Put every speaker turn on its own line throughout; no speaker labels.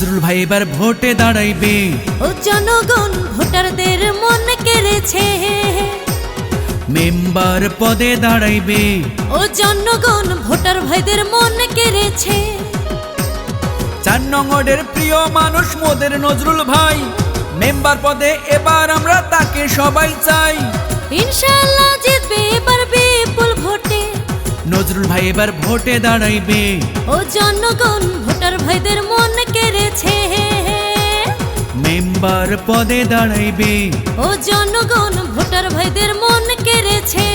নজরুল ভাই এবার ভোটে দাঁড়াইবে,
ও জনগণ ভোটারদের মন কেড়েছে।
মেম্বার পদে দাঁড়াইবে,
ও জনগণ ভোটার ভাইদের মন কেড়েছে।
4 নং ওয়ার্ডের প্রিয় মানুষ মোদের নজরুল ভাই, মেম্বার পদে এবার আমরা তাকে সবাই চাই।
ইনশাআল্লাহ জিতবে এবার বিপুল ভোটে।
নজরুল ভাই এবার ভোটে দাঁড়াইবে,
ও জনগণ ভোটার ভাইদের মন কেড়েছে।
মেম্বার পদে দাঁড়াইবে,
ও জনগণ ভোটার ভাইদের মন কেড়েছে।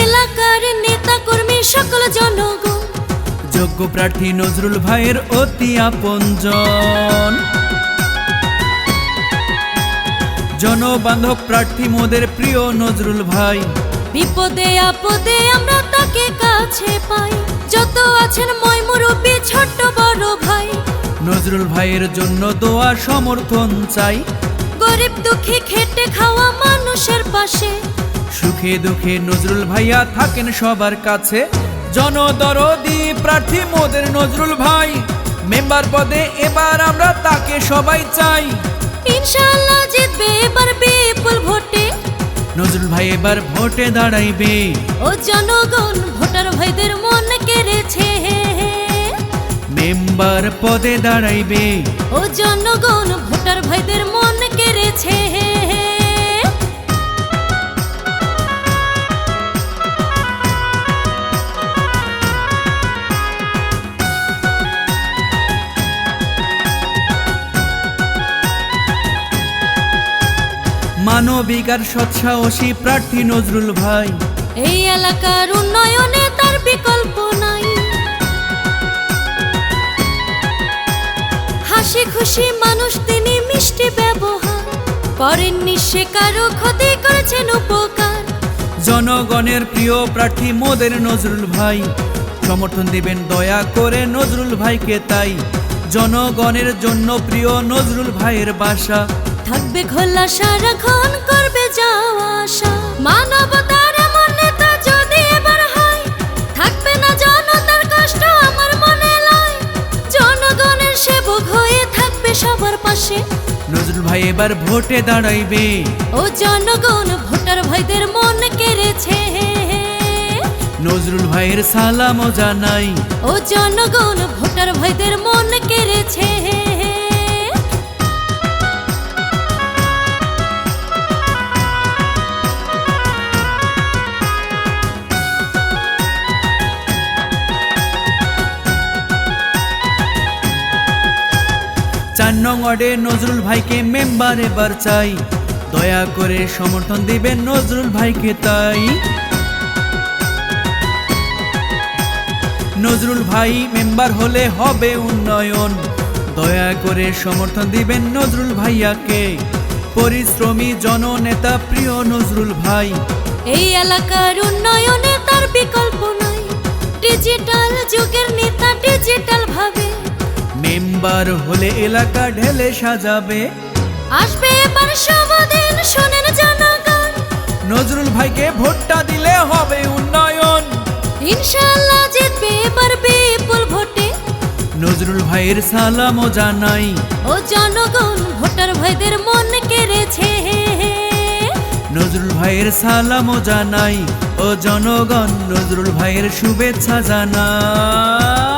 এলাকার নেতা কর্মী সকল জনগণ
যোগ্য প্রার্থী নজরুল ভাইয়ের অতি আপনজন। জনবান্ধব প্রার্থী মোদের প্রিয় নজরুল ভাই,
বিপদে আপদে আমরা তাকে কাছে পাই। যত আছেন মই মুরব্বি ছোট বড় ভাই,
নজরুল ভাইয়ের জন্য দোয়া সমর্থন চাই।
গরিব দুঃখী খেটে খাওয়া মানুষের পাশে,
সুখে দুঃখে নজরুল ভাইয়া থাকেন সবার কাছে। জনদরদি প্রার্থী মোদের নজরুল ভাই, মেম্বার পদে এবার আমরা তাকে সবাই চাই।
ইনশাআল্লাহ জিতবে এবার বিপুল ভোটে।
নজরুল ভাই এবার ভোটে দাঁড়াইবে,
ও জনগণ ভোটার ভাইদের মন কেড়েছে।
মেম্বার পদে দাঁড়াইবে,
ও জনগণ ভোটার ভাইদের মন কেড়েছে।
মানবিক আর সৎসাহসী প্রার্থী নজরুল ভাই,
এই এলাকার উন্নয়নে তার বিকল্প নাই। হাসি খুশি মানুষ তিনি, মিষ্টি ব্যবহার করেননি সে কারো ক্ষতি, করেছেন উপকার।
জনগণের প্রিয় প্রার্থী মোদের নজরুল ভাই, সমর্থন দিবেন দয়া করে নজরুল ভাইকে তাই। জনগণের জন্য প্রিয় নজরুল ভাইয়ের বাসা,
থাকবে খোলা সারাক্ষণ, করবে যাওয়া আসা। মানবতার এমন নেতা যদি এবার হয়, থাকবে না জনতার কষ্ট আমার মনে লয়। জনগণের সেবক হয়ে থাকবে সবার পাশে।
নজরুল ভাই এবার ভোটে দাঁড়াইবে,
ও জনগণ ভোটার ভাইদের মন কেড়েছে।
নজরুল ভাইয়ের সালামও জানাই।
ও জনগণ ভোটার ভাইদের মন কেড়েছে।
চার নং ওয়ার্ডে নজরুল ভাইকে মেম্বার এবার চাই। দয়া করে সমর্থন দিবেন নজরুল ভাইকে তাই। নজরুল ভাই মেম্বার হলে হবে উন্নয়ন, দয়া করে সমর্থন দিবেন নজরুল ভাইয়াকে। পরিশ্রমী জননেতা প্রিয় নজরুল ভাই,
এই এলাকার উন্নয়নে তার বিকল্প নাই। ডিজিটাল যুগের নেতা ডিজিটাল ভাবে,
মেম্বার হলে এলাকা ঢেলে সাজাবে।
আসবে এবার সবদিন শোনেন জনগণ,
নজরুল ভাইকে ভোটটা দিলে হবে উন্নয়ন।
ইনশাআল্লাহ জিতবে এবার বিপুল ভোটে।
নজরুল ভাইয়ের সালামও জানাই।
ও জনগণ ভোটার ভাইদের মন কেড়েছে।
নজরুল ভাইয়ের সালামও জানাই। ও জনগণ নজরুল ভাইয়ের শুভেচ্ছা জানাই।